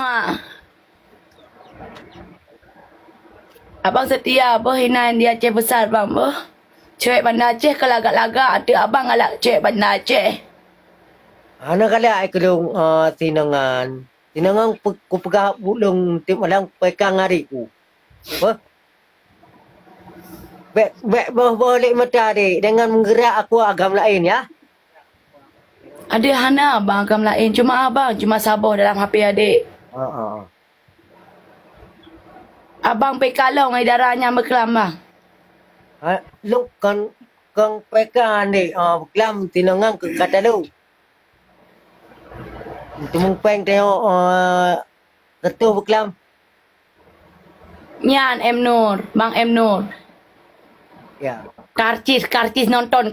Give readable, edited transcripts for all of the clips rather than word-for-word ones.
Alamak. Abang setia apa hinan di Aceh besar bang apa? Cewek Bandar Aceh ke lagak-lagak ada abang galak cewek Bandar Aceh. Ana kala ai kedung tinangan. Tinangan ku pegah bulung tim malang pekang hari ku. Apa? Boleh mata adik dengan menggerak aku agam lain ya. Ada hana abang agam lain cuma abang cuma sabar dalam HP adik. Ha ha. Abang pergi kalau ngai darahnya berkelam bang. Lúc con pekang ni kelam tinangan ke kata lu. Tumung peng tengok ketua berkelam. Nyan M Nur, Bang M Nur. Ya. Karcis nonton.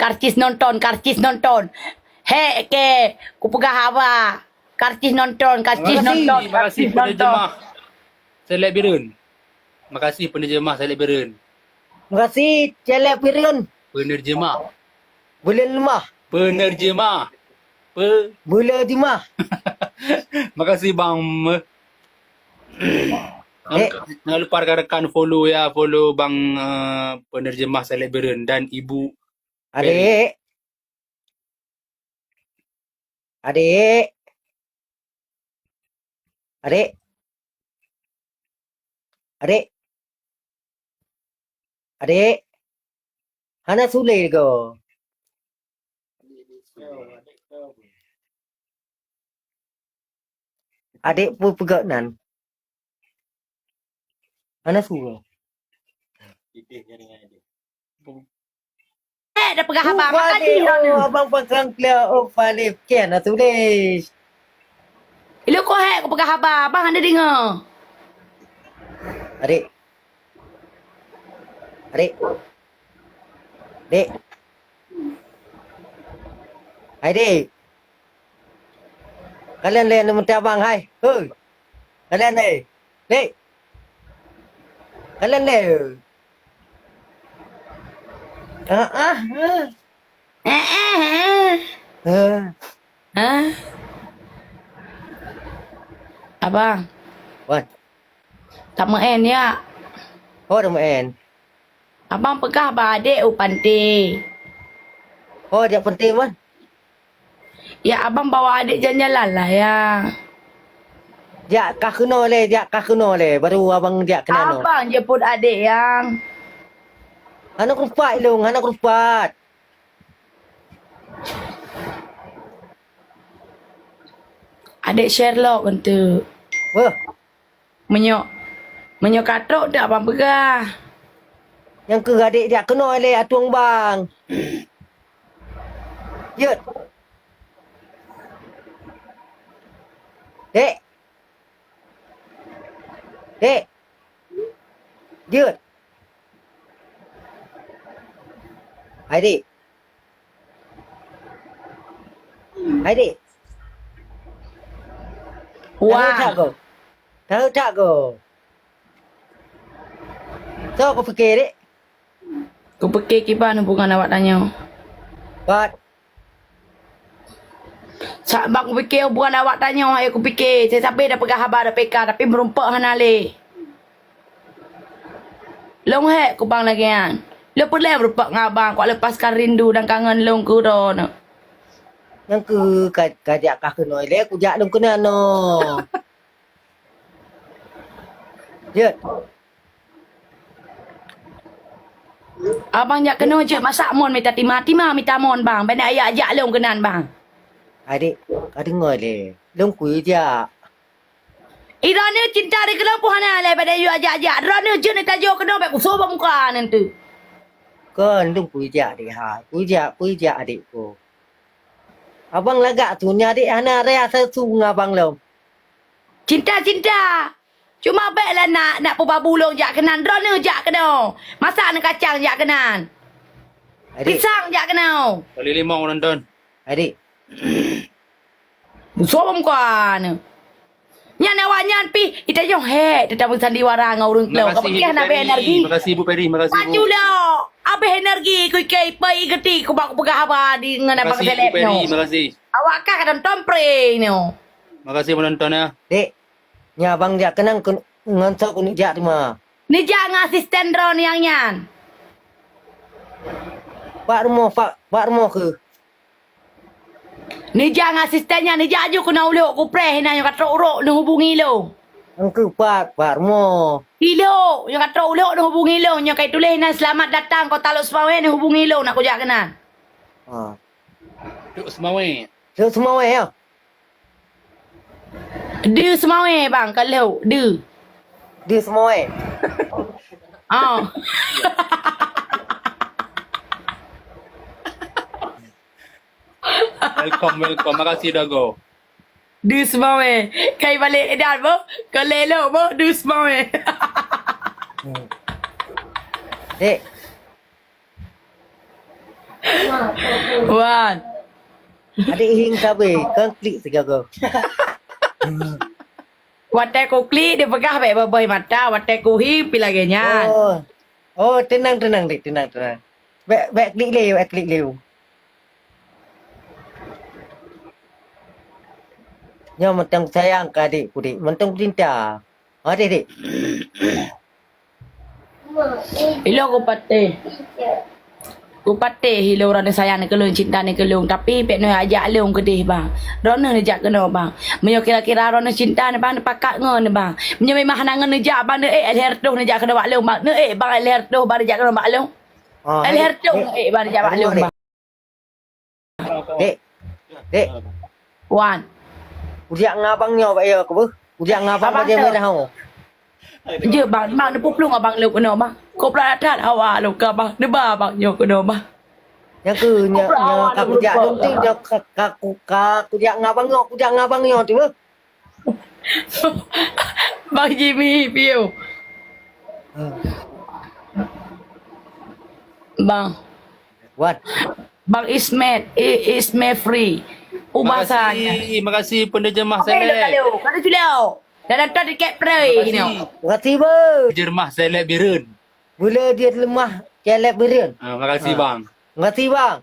Hei ke, ku pegah apa? Karcis nonton. Terima kasih penerjemah Seleb Birun. Terima kasih penerjemah Seleb Birun. Terima kasih celek pirun. Penerjemah. Bulan lemah. Penerjemah. Bulan dimah. Terima kasih Bang. Jangan lupa rekan-rekan follow ya. Follow Bang penerjemah Seleb Birun dan Ibu. Adik. Adik. Adik. Adik. Adik. Hana sule ko. Adik pun pegak nan. Hana sule. Dah pegah abang. Makasih. Abang pegang clear valif kian lah tulis. Lu kau hek ku pegah abang. Abang ada dengar. Adik. Adik. Adik. Adik. Kalian lain minta abang hai. Hei. Kalian ni. Dek. Kalian ni. Hah? Abang, Wan. tak main ya. Oh dah main. Abang pegah adik pantai. Oh dia penting man. Ya abang bawa adik jalan-jalan lah ya. Dia kah kena le. Baru abang dia kena no. Abang jemput adik yang. Anak rupat long, anak rupat. Adik Sherlock untuk. Wah, Menyok katrok tak abang pegah. yang ke adik dia kena le atuang bang. Yut. Dek. Dek. Yut. Adik. Adik. Tahu tak Wah, kau? Tahu tak kau? So kau fikir dek. ku fikir kiban hubungan awak tanya. Buat. Bang ku fikir hubungan awak tanya. Aku fikir. Saya sampai dah pegah habar dah peka. Tapi merumpak hana le. Long hek ku bang lagi kan. Lepas le merumpak ngabang. Kau lepaskan rindu dan kangen long ku dah. Yang ke kajak kah kena le aku jak long kena no. Yut. Abang jak kena je masak mon minta timah minta mon bang. Benda ayah ajak long kenan bang. Adik, kau dengar le. Long kui je. Irana cinta dia kelampuan le pada you ajak-ajak. Irana je nak tajuk kena baik ku sobang muka nanti. Kan long kui je adik ha. Kui je adik ko. Abang lagak tu nya adik hana rea sesung abang long. Cinta. Cuma baiklah nak puba bulung jak kenan. Irana jak kena. Masak nak kacang jak kenan. Adik, Pisang jak kena. Kali 5 orang nonton. adik. Sobang muka ni. Nyan awak nyan pi. Kita jom hek. Tetap bersandiwara dengan urung Terima kelau. Kau kasih pergi Ibu nak Peri. energi. Terima kasih Ibu Peri. Terima kasih Ibu. Maju lah. Habis energi. Kau ikai pai geti. Kau bak pegah apa di dengan Terima abang kasih Ibu seleb Peri. no. Terima kasih. Awak kan kadang tompre ni. Terima kasih menonton ya. Dek. Nya abang dia kenang ngansok ku dia di mana. Ni jangan asisten ron yang nyan. Pak rumah ke. Ni jangan asistennya ni jaju kena uluk ku preh na yang kata uruk ni hubungi lo. Angku pak rumah. Ilo yang kata uluk ni hubungi lo yang kai tulis na selamat datang kau taluk semawe ni hubungi lo nak ku jak kena. Ha. Duk semawe. Dia semua ya. Dia semawe bang kalau dia. Dia semua. Ah. Welcome. Makasih dah go. Dia semawe. Kai balik edan bo. Kau lelok bo dia semawe. Dek, Wan. adik hing sabe kan klik segala. Watai ku klik dia pegah baik babai mata. Watai ku hi pi lagi nyan. Oh, tenang dek, tenang. Baik klik leu. Nya mentang sayang ke adik ku dek, mentang cinta. Dek. Ilo ku patih. Ku patih hilo orang sayang ni kelung cinta ni kelung tapi pek no ajak leung kedih bang. Rona ni jak kena bang. Menyo kira-kira rona cinta ni bang pakat ngon ni bang. Menyo memang hanangan ni jak bang ni alher tu ni jak kena bak leung bang. Ni bang alher tu bang jak kena bak leung. Alher tu bang jak bak leung bang. Dek. Wan. Ujiak ngabangnya pak ya ke? Ujiak ngabang Abang aja tahu. merah hau. Je bang bang ni puplung abang leung kena bang. Kau pernah datang awak leung ke bang. Ni bang yo kena bang. Yang ke nya kak ujiak dong ting nya kak ujiak ngabangnya tu. Bang Jimmy piu. Bang. What? Bang Ismet free. Ubasanya. Makasih penerjemah Okey, lo seleb. kalau. Kada julau. Dan ada dekat pray ni. Makasih ber. Penerjemah seleb Birun. Bila dia lemah kelep berian. Makasih bang. Makasih bang.